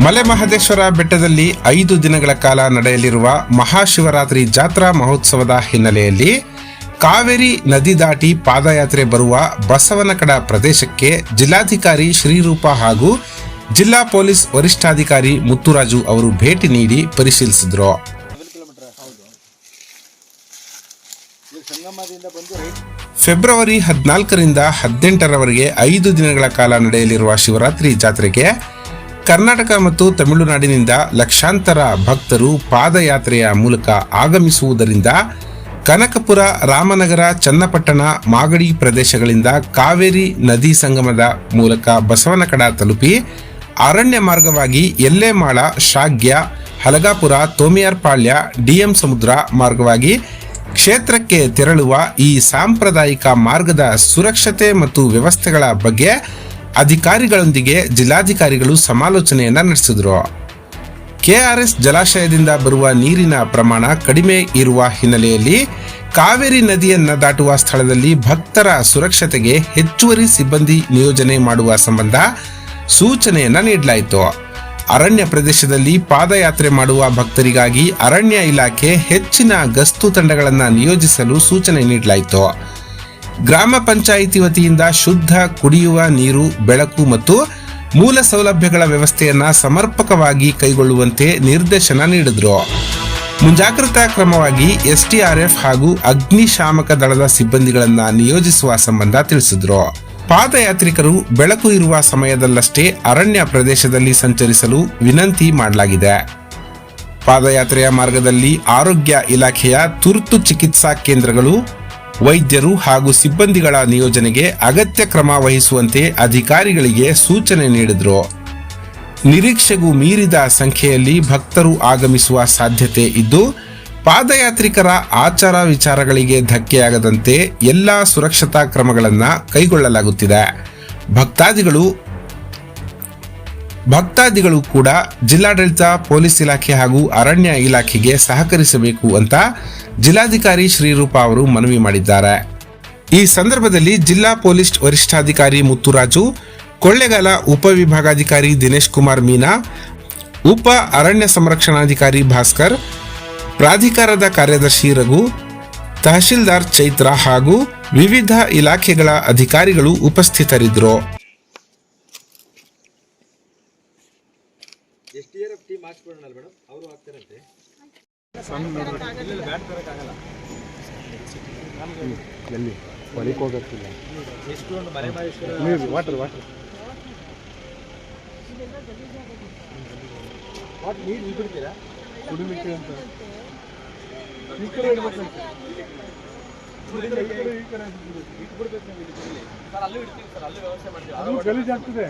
ಮಲೆ ಮಹದೇಶ್ವರ ಬೆಟ್ಟದಲ್ಲಿ 5 ದಿನಗಳ ಕಾಲ ನಡೆಯಲಿರುವ ಮಹಾಶಿವರಾತ್ರಿ ಜಾತ್ರಾ ಮಹೋತ್ಸವದ ಹಿನ್ನೆಲೆಯಲ್ಲಿ ಕಾವೇರಿ ನದಿ ದಾಟಿ ಪಾದಯಾತ್ರೆ ಬರುವ ಬಸವನಕಡ ಪ್ರದೇಶಕ್ಕೆ ಜಿಲ್ಲಾಧಿಕಾರಿ ಶ್ರೀರೂಪ ಹಾಗೂ ಜಿಲ್ಲಾ ಪೊಲೀಸ್ ವರಿಷ್ಠಾಧಿಕಾರಿ ಮುತ್ತುರಾಜು ಅವರು ಭೇಟಿ ನೀಡಿ ಪರಿಶೀಲಿಸಿದರು. ಫೆಬ್ರವರಿ 14ರಿಂದ 18ರವರೆಗೆ 5 ದಿನಗಳ ಕಾಲ ನಡೆಯಲಿರುವ ಶಿವರಾತ್ರಿ ಜಾತ್ರೆಗೆ ಕರ್ನಾಟಕ ಮತ್ತು ತಮಿಳುನಾಡಿನಿಂದ ಲಕ್ಷಾಂತರ ಭಕ್ತರು ಪಾದಯಾತ್ರೆಯ ಮೂಲಕ ಆಗಮಿಸುವುದರಿಂದ ಕನಕಪುರ, ರಾಮನಗರ, ಚನ್ನಪಟ್ಟಣ, ಮಾಗಡಿ ಪ್ರದೇಶಗಳಿಂದ ಕಾವೇರಿ ನದಿ ಸಂಗಮದ ಮೂಲಕ ಬಸವನಕಡ ತಲುಪಿ ಅರಣ್ಯ ಮಾರ್ಗವಾಗಿ ಎಲ್ಲೇಮಾಳ, ಶಾಗ್ಯ, ಹಲಗಾಪುರ, ತೋಮಿಯಾರ್ಪಾಳ್ಯ, ಡಿಎಂ ಸಮುದ್ರ ಮಾರ್ಗವಾಗಿ ಕ್ಷೇತ್ರಕ್ಕೆ ತೆರಳುವ ಈ ಸಾಂಪ್ರದಾಯಿಕ ಮಾರ್ಗದ ಸುರಕ್ಷತೆ ಮತ್ತು ವ್ಯವಸ್ಥೆಗಳ ಬಗ್ಗೆ ಅಧಿಕಾರಿಗಳೊಂದಿಗೆ ಜಿಲ್ಲಾಧಿಕಾರಿಗಳು ಸಮಾಲೋಚನೆಯನ್ನ ನಡೆಸಿದರು. ಕೆಆರ್ಎಸ್ ಜಲಾಶಯದಿಂದ ಬರುವ ನೀರಿನ ಪ್ರಮಾಣ ಕಡಿಮೆ ಇರುವ ಹಿನ್ನೆಲೆಯಲ್ಲಿ ಕಾವೇರಿ ನದಿಯನ್ನ ದಾಟುವ ಸ್ಥಳದಲ್ಲಿ ಭಕ್ತರ ಸುರಕ್ಷತೆಗೆ ಹೆಚ್ಚುವರಿ ಸಿಬ್ಬಂದಿ ನಿಯೋಜನೆ ಮಾಡುವ ಸಂಬಂಧ ಸೂಚನೆಯನ್ನ ನೀಡಲಾಯಿತು. ಅರಣ್ಯ ಪ್ರದೇಶದಲ್ಲಿ ಪಾದಯಾತ್ರೆ ಮಾಡುವ ಭಕ್ತರಿಗಾಗಿ ಅರಣ್ಯ ಇಲಾಖೆ ಹೆಚ್ಚಿನ ಗಸ್ತು ತಂಡಗಳನ್ನು ನಿಯೋಜಿಸಲು ಸೂಚನೆ ನೀಡಲಾಯಿತು. ಗ್ರಾಮ ಪಂಚಾಯಿತಿ ವತಿಯಿಂದ ಶುದ್ಧ ಕುಡಿಯುವ ನೀರು, ಬೆಳಕು ಮತ್ತು ಮೂಲ ಸೌಲಭ್ಯಗಳ ವ್ಯವಸ್ಥೆಯನ್ನ ಸಮರ್ಪಕವಾಗಿ ಕೈಗೊಳ್ಳುವಂತೆ ನಿರ್ದೇಶನ ನೀಡಿದ್ರು. ಮುಂಜಾಗ್ರತಾ ಕ್ರಮವಾಗಿ ಎಸ್ಡಿಆರ್ಎಫ್ ಹಾಗೂ ಅಗ್ನಿಶಾಮಕ ದಳದ ಸಿಬ್ಬಂದಿಗಳನ್ನ ನಿಯೋಜಿಸುವ ಸಂಬಂಧ ತಿಳಿಸಿದ್ರು. ಪಾದಯಾತ್ರಿಕರು ಬೆಳಕು ಇರುವ ಸಮಯದಲ್ಲಷ್ಟೇ ಅರಣ್ಯ ಪ್ರದೇಶದಲ್ಲಿ ಸಂಚರಿಸಲು ವಿನಂತಿ ಮಾಡಲಾಗಿದೆ. ಪಾದಯಾತ್ರೆಯ ಮಾರ್ಗದಲ್ಲಿ ಆರೋಗ್ಯ ಇಲಾಖೆಯ ತುರ್ತು ಚಿಕಿತ್ಸಾ ಕೇಂದ್ರಗಳು, ವೈದ್ಯರು ಹಾಗೂ ಸಿಬ್ಬಂದಿಗಳ ನಿಯೋಜನೆಗೆ ಅಗತ್ಯ ಕ್ರಮ ವಹಿಸುವಂತೆ ಅಧಿಕಾರಿಗಳಿಗೆ ಸೂಚನೆ ನೀಡಿದರು. ನಿರೀಕ್ಷೆಗೂ ಮೀರಿದ ಸಂಖ್ಯೆಯಲ್ಲಿ ಭಕ್ತರು ಆಗಮಿಸುವ ಸಾಧ್ಯತೆ ಇದ್ದು, ಪಾದಯಾತ್ರಿಕರ ಆಚಾರ ವಿಚಾರಗಳಿಗೆ ಧಕ್ಕೆಯಾಗದಂತೆ ಎಲ್ಲಾ ಸುರಕ್ಷತಾ ಕ್ರಮಗಳನ್ನು ಕೈಗೊಳ್ಳಲಾಗುತ್ತಿದೆ. ಭಕ್ತಾದಿಗಳು ಕೂಡ ಜಿಲ್ಲಾಡಳಿತ, ಪೊಲೀಸ್ ಇಲಾಖೆ ಹಾಗೂ ಅರಣ್ಯ ಇಲಾಖೆಗೆ ಸಹಕರಿಸಬೇಕು ಅಂತ ಜಿಲ್ಲಾಧಿಕಾರಿ ಶ್ರೀರೂಪ ಅವರು ಮನವಿ ಮಾಡಿದ್ದಾರೆ. ಈ ಸಂದರ್ಭದಲ್ಲಿ ಜಿಲ್ಲಾ ಪೊಲೀಸ್ ವರಿಷ್ಠಾಧಿಕಾರಿ ಮುತ್ತುರಾಜು, ಕೊಳ್ಳೇಗಾಲ ಉಪವಿಭಾಗಾಧಿಕಾರಿ ದಿನೇಶ್ ಕುಮಾರ್ ಮೀನಾ, ಉಪ ಅರಣ್ಯ ಸಂರಕ್ಷಣಾಧಿಕಾರಿ ಭಾಸ್ಕರ್, ಪ್ರಾಧಿಕಾರದ ಕಾರ್ಯದರ್ಶಿ ರಘು, ತಹಶೀಲ್ದಾರ್ ಚೈತ್ರ ಹಾಗೂ ವಿವಿಧ ಇಲಾಖೆಗಳ ಅಧಿಕಾರಿಗಳು ಉಪಸ್ಥಿತರಿದ್ದರು. ಗಲೀಜಾಗ್ತದೆ.